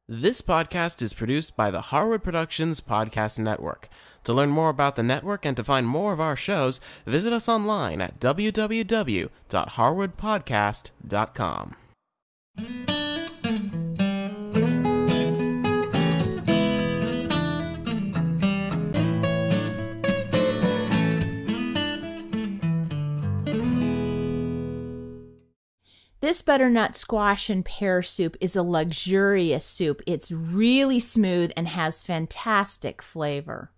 This podcast is produced by the Harwood Productions Podcast Network. To learn more about the network and to find more of our shows, visit us online at www.harwoodpodcast.com. This butternut squash and pear soup is a luxurious soup. It's really smooth and has fantastic flavor.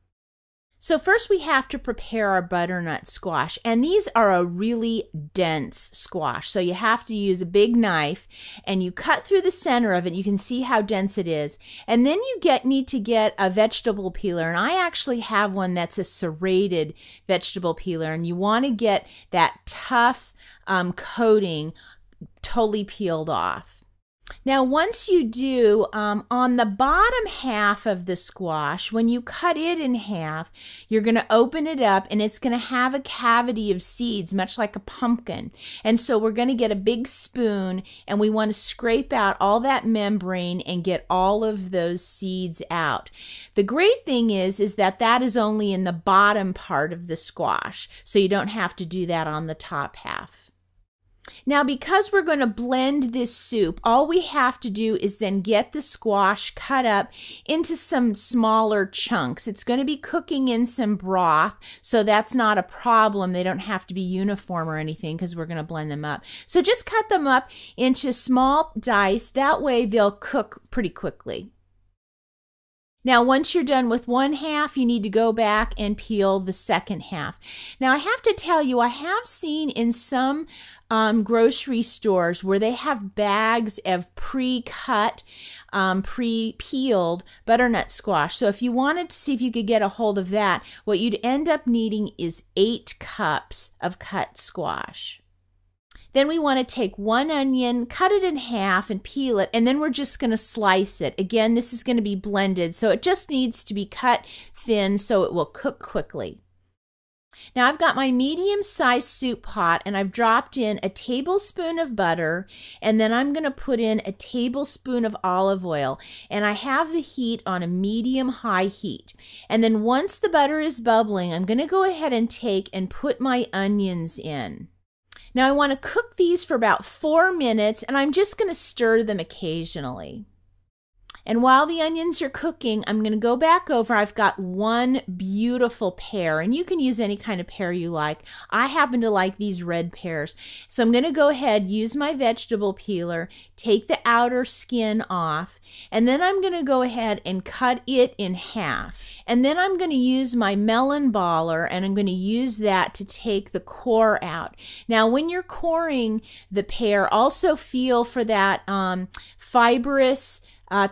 So first we have to prepare our butternut squash, and these are a really dense squash. So you have to use a big knife and you cut through the center of it. You can see how dense it is. And then you need to get a vegetable peeler, and I actually have one that's a serrated vegetable peeler, and you want to get that tough coating totally peeled off. Now, once you do, on the bottom half of the squash, when you cut it in half, you're going to open it up and it's going to have a cavity of seeds, much like a pumpkin. And so we're going to get a big spoon and we want to scrape out all that membrane and get all of those seeds out. The great thing is that that is only in the bottom part of the squash, so you don't have to do that on the top half. Now, because we're going to blend this soup, all we have to do is then get the squash cut up into some smaller chunks. It's going to be cooking in some broth, so that's not a problem. They don't have to be uniform or anything because we're going to blend them up. So just cut them up into small dice. That way they'll cook pretty quickly. Now, once you're done with one half, you need to go back and peel the second half. Now, I have to tell you, I have seen in some grocery stores where they have bags of pre-cut, pre-peeled butternut squash. So if you wanted to see if you could get a hold of that, what you'd end up needing is 8 cups of cut squash. Then we want to take one onion, cut it in half and peel it, and then we're just going to slice it. Again, this is going to be blended, so it just needs to be cut thin so it will cook quickly. Now I've got my medium-sized soup pot and I've dropped in a tablespoon of butter, and then I'm going to put in a tablespoon of olive oil, and I have the heat on a medium-high heat. And then once the butter is bubbling, I'm going to go ahead and take and put my onions in. Now I want to cook these for about 4 minutes, and I'm just going to stir them occasionally. And while the onions are cooking, I'm going to go back over. I've got one beautiful pear, and you can use any kind of pear you like. I happen to like these red pears. So I'm going to go ahead, use my vegetable peeler, take the outer skin off, and then I'm going to go ahead and cut it in half. And then I'm going to use my melon baller, and I'm going to use that to take the core out. Now, when you're coring the pear, also feel for that fibrous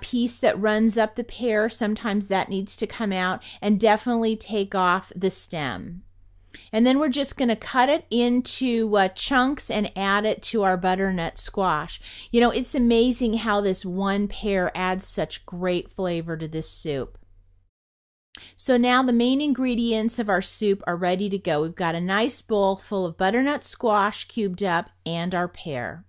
piece that runs up the pear. Sometimes that needs to come out, and definitely take off the stem. And then we're just going to cut it into chunks and add it to our butternut squash. You know, it's amazing how this one pear adds such great flavor to this soup. So now the main ingredients of our soup are ready to go. We've got a nice bowl full of butternut squash cubed up and our pear.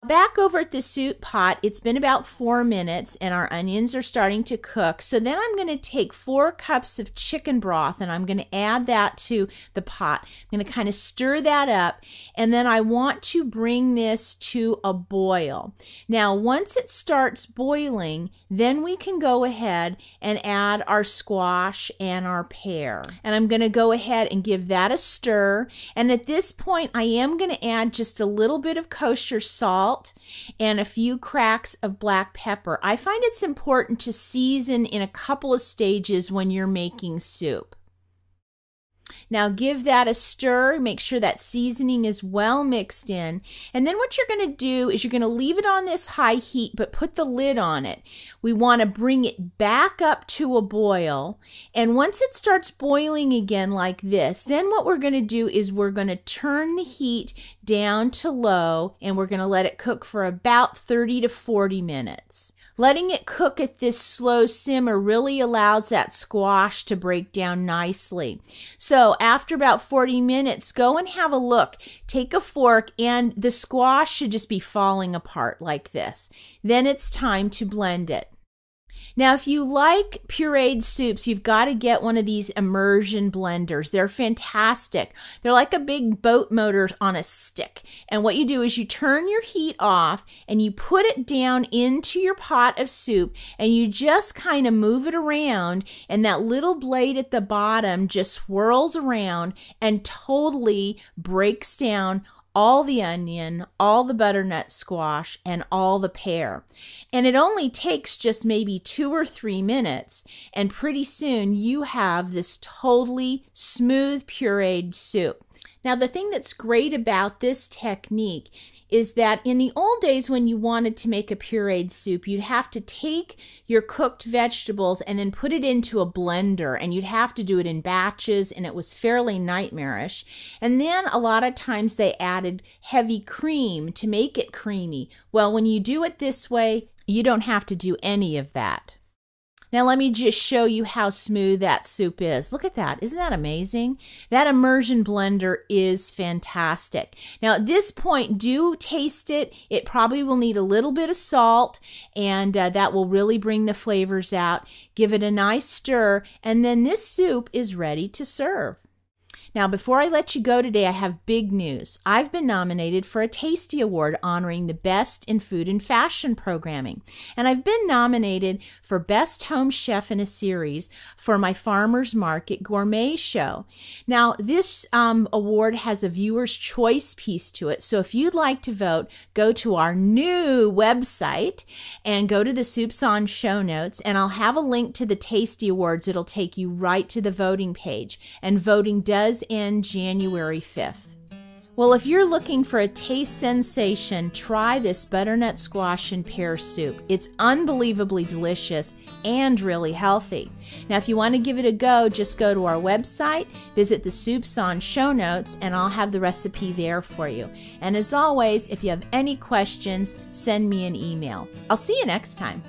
Back over at the soup pot, it's been about 4 minutes and our onions are starting to cook. So then I'm going to take 4 cups of chicken broth and I'm going to add that to the pot. I'm going to kind of stir that up, and then I want to bring this to a boil. Now, once it starts boiling, then we can go ahead and add our squash and our pear. And I'm going to go ahead and give that a stir. And at this point, I am going to add just a little bit of kosher salt and a few cracks of black pepper. I find it's important to season in a couple of stages when you're making soup. Now give that a stir, make sure that seasoning is well mixed in, and then what you're going to do is you're going to leave it on this high heat, but put the lid on it. We want to bring it back up to a boil, and once it starts boiling again like this, then what we're going to do is we're going to turn the heat down to low, and we're going to let it cook for about 30 to 40 minutes. Letting it cook at this slow simmer really allows that squash to break down nicely. So after about 40 minutes, go and have a look. Take a fork, and the squash should just be falling apart like this. Then it's time to blend it. Now, if you like pureed soups, you've got to get one of these immersion blenders. They're fantastic. They're like a big boat motor on a stick. And what you do is you turn your heat off and you put it down into your pot of soup and you just kind of move it around, and that little blade at the bottom just swirls around and totally breaks down all the onion, all the butternut squash, and all the pear. And it only takes just maybe 2 or 3 minutes, and pretty soon you have this totally smooth pureed soup. Now, the thing that's great about this technique is that in the old days when you wanted to make a pureed soup, you'd have to take your cooked vegetables and then put it into a blender, and you'd have to do it in batches, and it was fairly nightmarish. And then a lot of times they added heavy cream to make it creamy. Well, when you do it this way, you don't have to do any of that. Now let me just show you how smooth that soup is. Look at that. Isn't that amazing? That immersion blender is fantastic. Now at this point, do taste it. It probably will need a little bit of salt, and that will really bring the flavors out. Give it a nice stir, and then this soup is ready to serve. Now, before I let you go today, I have big news. I've been nominated for a Tasty Award honoring the best in food and fashion programming. And I've been nominated for Best Home Chef in a Series for my Farmers Market Gourmet Show. Now, this award has a viewer's choice piece to it. So if you'd like to vote, go to our new website and go to the Soups On show notes, and I'll have a link to the Tasty Awards. It'll take you right to the voting page. And voting does end January 5th. Well, if you're looking for a taste sensation, try this butternut squash and pear soup. It's unbelievably delicious and really healthy. Now, if you want to give it a go, just go to our website, visit the Soups On show notes, and I'll have the recipe there for you. And as always, if you have any questions, send me an email. I'll see you next time.